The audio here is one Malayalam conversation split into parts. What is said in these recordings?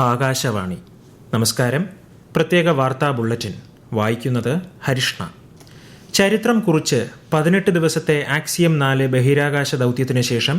ആകാശവാണി. നമസ്കാരം. പ്രത്യേക വാർത്താ ബുള്ളറ്റിൻ വായിക്കുന്നത് ഹരിഷ്ണ. ചരിത്രം കുറിച്ച് 18 ദിവസത്തെ ആക്സിയം 4 ബഹിരാകാശ ദൗത്യത്തിന് ശേഷം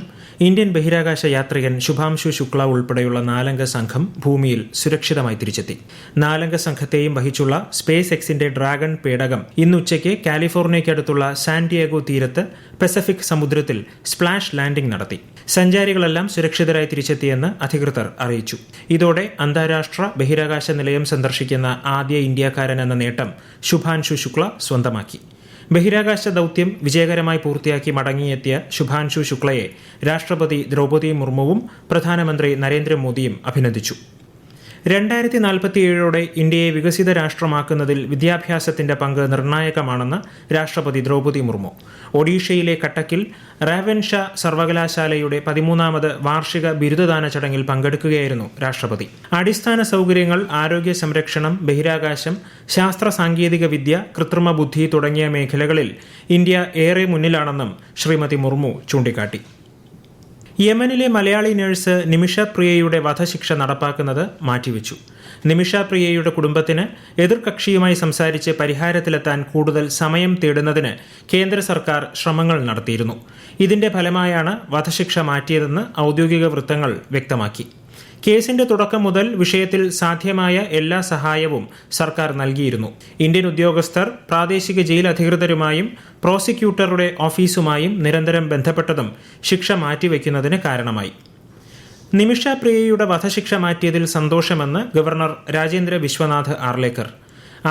ഇന്ത്യൻ ബഹിരാകാശ യാത്രികൻ ശുഭാംശു ശുക്ല ഉൾപ്പെടെയുള്ള 4-അംഗ സംഘം ഭൂമിയിൽ സുരക്ഷിതമായി തിരിച്ചെത്തി. 4-അംഗ സംഘത്തെയും വഹിച്ചുള്ള സ്പേസ് എക്സിന്റെ ഡ്രാഗൺ പേടകം ഇന്നുച്ചയ്ക്ക് കാലിഫോർണിയയ്ക്കടുത്തുള്ള സാന്റിയാഗോ തീരത്ത് പസഫിക് സമുദ്രത്തിൽ സ്പ്ലാഷ് ലാൻഡിംഗ് നടത്തി. സഞ്ചാരികളെല്ലാം സുരക്ഷിതരായി തിരിച്ചെത്തിയെന്ന് അധികൃതർ അറിയിച്ചു. ഇതോടെ അന്താരാഷ്ട്ര ബഹിരാകാശ നിലയം സന്ദർശിക്കുന്ന ആദ്യ ഇന്ത്യക്കാരൻ എന്ന നേട്ടം ശുഭാംശു ശുക്ല സ്വന്തമാക്കി. ബഹിരാകാശ ദൗത്യം വിജയകരമായി പൂർത്തിയാക്കി മടങ്ങിയെത്തിയ ശുഭാംശു ശുക്ലയെ രാഷ്ട്രപതി ദ്രൗപദി മുർമുവും പ്രധാനമന്ത്രി നരേന്ദ്രമോദിയും അഭിനന്ദിച്ചു. 2047 ഇന്ത്യയെ വികസിത രാഷ്ട്രമാക്കുന്നതിൽ വിദ്യാഭ്യാസത്തിന്റെ പങ്ക് നിർണായകമാണെന്ന് രാഷ്ട്രപതി ദ്രൗപദി മുർമു ഒഡീഷയിലെ കട്ടക്കിൽ റാവൻഷാ സർവകലാശാലയുടെ 13ാമത് വാർഷിക ബിരുദദാന ചടങ്ങിൽ പങ്കെടുക്കുകയായിരുന്നു രാഷ്ട്രപതി. അടിസ്ഥാന സൗകര്യങ്ങൾ, ആരോഗ്യ സംരക്ഷണം, ബഹിരാകാശം, ശാസ്ത്ര സാങ്കേതിക വിദ്യ, കൃത്രിമ ബുദ്ധി തുടങ്ങിയ മേഖലകളിൽ ഇന്ത്യ ഏറെ മുന്നിലാണെന്നും ശ്രീമതി മുർമു ചൂണ്ടിക്കാട്ടി. യമനിലെ മലയാളി നഴ്സ് നിമിഷ പ്രിയയുടെ വധശിക്ഷ നടപ്പാക്കുന്നത് മാറ്റിവെച്ചു. നിമിഷ പ്രിയയുടെ കുടുംബത്തിന് എതിർകക്ഷിയുമായി സംസാരിച്ച് പരിഹാരത്തിലെത്താൻ കൂടുതൽ സമയം തേടുന്നതിന് കേന്ദ്ര സർക്കാർ ശ്രമങ്ങൾ നടത്തിയിരുന്നു. ഇതിന്റെ ഫലമായാണ് വധശിക്ഷ മാറ്റിയതെന്ന് ഔദ്യോഗിക വൃത്തങ്ങൾ വ്യക്തമാക്കി. കേസിന്റെ തുടക്കം മുതൽ വിഷയത്തിൽ സാധ്യമായ എല്ലാ സഹായവും സർക്കാർ നൽകിയിരുന്നു. ഇന്ത്യൻ ഉദ്യോഗസ്ഥർ പ്രാദേശിക ജയിൽ അധികൃതരുമായും പ്രോസിക്യൂട്ടറുടെ ഓഫീസുമായും നിരന്തരം ബന്ധപ്പെട്ടതും ശിക്ഷ മാറ്റിവെക്കുന്നതിന് കാരണമായി. നിമിഷ പ്രിയയുടെ വധശിക്ഷ മാറ്റിയതിൽ സന്തോഷമെന്ന് ഗവർണർ രാജേന്ദ്ര വിശ്വനാഥ് ആർലേക്കർ.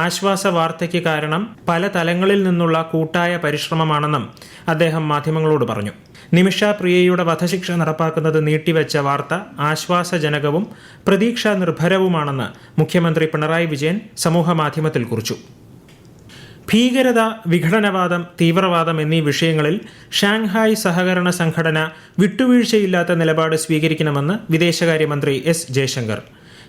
ആശ്വാസ വാർത്തയ്ക്ക് കാരണം പല തലങ്ങളിൽ നിന്നുള്ള കൂട്ടായ പരിശ്രമമാണെന്നും അദ്ദേഹം മാധ്യമങ്ങളോട് പറഞ്ഞു. നിമിഷ പ്രിയയുടെ വധശിക്ഷ നടപ്പാക്കുന്നത് നീട്ടിവെച്ച വാർത്ത ആശ്വാസജനകവും പ്രതീക്ഷാ നിർഭരവുമാണെന്ന് മുഖ്യമന്ത്രി പിണറായി വിജയൻ സമൂഹമാധ്യമത്തിൽ കുറിച്ചു. ഭീകരത, വിഘടനവാദം, തീവ്രവാദം എന്നീ വിഷയങ്ങളിൽ ഷാങ്ഹായ് സഹകരണ സംഘടന വിട്ടുവീഴ്ചയില്ലാത്ത നിലപാട് സ്വീകരിക്കണമെന്ന് വിദേശകാര്യമന്ത്രി എസ് ജയശങ്കർ.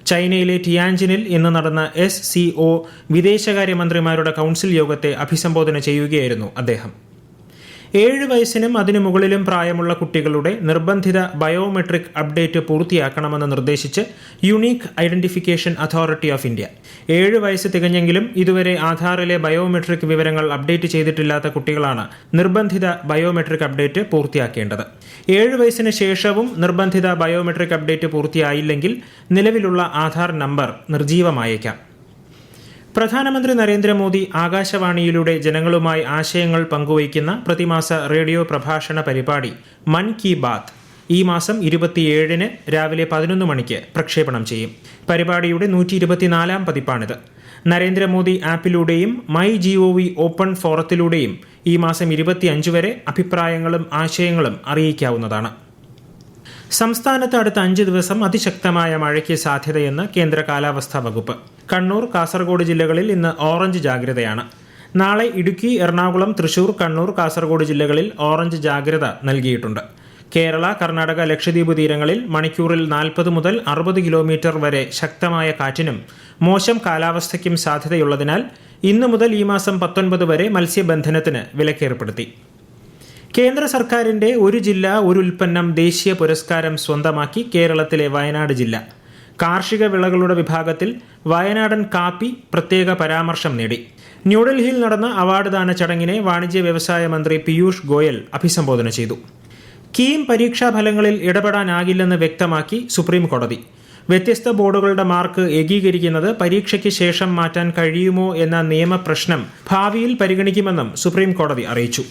ചൈനയിലെ ടിയാൻജിനിൽ ഇന്ന് നടന്ന SCO വിദേശകാര്യമന്ത്രിമാരുടെ കൗൺസിൽ യോഗത്തെ അഭിസംബോധന ചെയ്യുകയായിരുന്നു അദ്ദേഹം. 7 വയസ്സിനും അതിനു മുകളിലും പ്രായമുള്ള കുട്ടികളുടെ നിർബന്ധിത ബയോമെട്രിക് അപ്ഡേറ്റ് പൂർത്തിയാക്കണമെന്ന് നിർദ്ദേശിച്ച് unique identification authority of India. 7 വയസ്സ് തികഞ്ഞെങ്കിലും ഇതുവരെ ആധാറിലെ ബയോമെട്രിക് വിവരങ്ങൾ അപ്ഡേറ്റ് ചെയ്തിട്ടില്ലാത്ത കുട്ടികളാണ് നിർബന്ധിത ബയോമെട്രിക് അപ്ഡേറ്റ് പൂർത്തിയാക്കേണ്ടത്. 7 വയസ്സിന് ശേഷവും നിർബന്ധിത ബയോമെട്രിക് അപ്ഡേറ്റ് പൂർത്തിയായില്ലെങ്കിൽ നിലവിലുള്ള ആധാർ നമ്പർ നിർജീവമായേക്കാം. പ്രധാനമന്ത്രി നരേന്ദ്രമോദി ആകാശവാണിയിലൂടെ ജനങ്ങളുമായി ആശയങ്ങൾ പങ്കുവയ്ക്കുന്ന പ്രതിമാസ റേഡിയോ പ്രഭാഷണ പരിപാടി മൻ കി ബാത്ത് ഈ മാസം 27 രാവിലെ 11 മണിക്ക് പ്രക്ഷേപണം ചെയ്യും. പരിപാടിയുടെ 124ാം പതിപ്പാണിത്. നരേന്ദ്രമോദി ആപ്പിലൂടെയും MyGov ഓപ്പൺ ഫോറത്തിലൂടെയും ഈ മാസം 25 വരെ അഭിപ്രായങ്ങളും ആശയങ്ങളും അറിയിക്കാവുന്നതാണ്. സംസ്ഥാനത്ത് അടുത്ത 5 ദിവസം അതിശക്തമായ മഴയ്ക്ക് സാധ്യതയെന്ന് കേന്ദ്ര കാലാവസ്ഥാ വകുപ്പ്. കണ്ണൂർ, കാസർഗോഡ് ജില്ലകളിൽ ഇന്ന് ഓറഞ്ച് ജാഗ്രതയാണ്. നാളെ ഇടുക്കി, എറണാകുളം, തൃശൂർ, കണ്ണൂർ, കാസർഗോഡ് ജില്ലകളിൽ ഓറഞ്ച് ജാഗ്രത നൽകിയിട്ടുണ്ട്. കേരള, കർണാടക, ലക്ഷദ്വീപ് തീരങ്ങളിൽ മണിക്കൂറിൽ 40 മുതൽ 60 കിലോമീറ്റർ വരെ ശക്തമായ കാറ്റിനും മോശം കാലാവസ്ഥയ്ക്കും സാധ്യതയുള്ളതിനാൽ ഇന്നു മുതൽ ഈ മാസം 19 വരെ മത്സ്യബന്ധനത്തിന് വിലക്കേർപ്പെടുത്തി. കേന്ദ്ര സർക്കാരിന്റെ ഒരു ജില്ല ഒരു ഉൽപ്പന്നം ദേശീയ പുരസ്കാരം സ്വന്തമാക്കി കേരളത്തിലെ വയനാട് ജില്ല. കാർഷിക വിളകളുടെ വിഭാഗത്തിൽ വയനാടൻ കാപ്പി പ്രത്യേക പരാമർശം നേടി. ന്യൂഡൽഹിയിൽ നടന്ന അവാർഡ് ദാന ചടങ്ങിനെ വാണിജ്യ വ്യവസായ മന്ത്രി പീയൂഷ് ഗോയൽ അഭിസംബോധന ചെയ്തു. കീം പരീക്ഷാ ഫലങ്ങളിൽ ഇടപെടാനാകില്ലെന്ന് വ്യക്തമാക്കി സുപ്രീം കോടതി. വ്യത്യസ്ത ബോർഡുകളുടെ മാർക്ക് ഏകീകരിക്കുന്നത് പരീക്ഷയ്ക്ക് ശേഷം മാറ്റാൻ കഴിയുമോ എന്ന നിയമപ്രശ്നം ഭാവിയിൽ പരിഗണിക്കുമെന്നും സുപ്രീം കോടതി അറിയിച്ചു.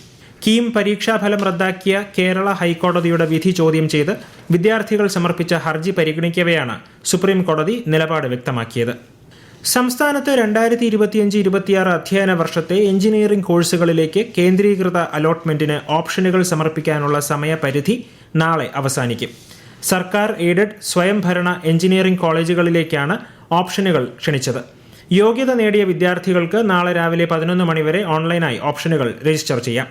കീം പരീക്ഷാഫലം റദ്ദാക്കിയ കേരള ഹൈക്കോടതിയുടെ വിധി ചോദ്യം ചെയ്ത് വിദ്യാർത്ഥികൾ സമർപ്പിച്ച ഹർജി പരിഗണിക്കവെയാണ് സുപ്രീം കോടതി നിലപാട് വ്യക്തമാക്കിയത്. സംസ്ഥാനത്ത് 2025-26 അധ്യയന വർഷത്തെ എഞ്ചിനീയറിംഗ് കോഴ്സുകളിലേക്ക് കേന്ദ്രീകൃത അലോട്ട്മെന്റിന് ഓപ്ഷനുകൾ സമർപ്പിക്കാനുള്ള സമയപരിധി നാളെ അവസാനിക്കും. സർക്കാർ എയ്ഡഡ് സ്വയംഭരണ എഞ്ചിനീയറിംഗ് കോളേജുകളിലേക്കാണ് ഓപ്ഷനുകൾ ക്ഷണിച്ചത്. യോഗ്യത നേടിയ വിദ്യാർത്ഥികൾക്ക് നാളെ രാവിലെ 11 മണിവരെ ഓൺലൈനായി ഓപ്ഷനുകൾ രജിസ്റ്റർ ചെയ്യാം.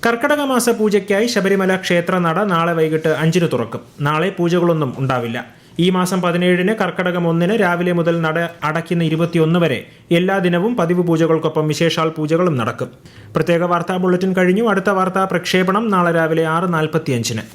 കർക്കടക മാസ പൂജയ്ക്കായി ശബരിമല ക്ഷേത്രനട നാളെ വൈകിട്ട് 5 തുറക്കും. നാളെ പൂജകളൊന്നും ഉണ്ടാവില്ല. ഈ മാസം 17 കർക്കടകം 1 രാവിലെ മുതൽ നട അടയ്ക്കുന്ന 21 വരെ എല്ലാ ദിനവും പതിവ് പൂജകൾക്കൊപ്പം വിശേഷാൽ പൂജകളും നടക്കും. പ്രത്യേക വാർത്താ ബുള്ളറ്റിൻ കഴിഞ്ഞു. അടുത്ത വാർത്താ പ്രക്ഷേപണം നാളെ രാവിലെ 6:45.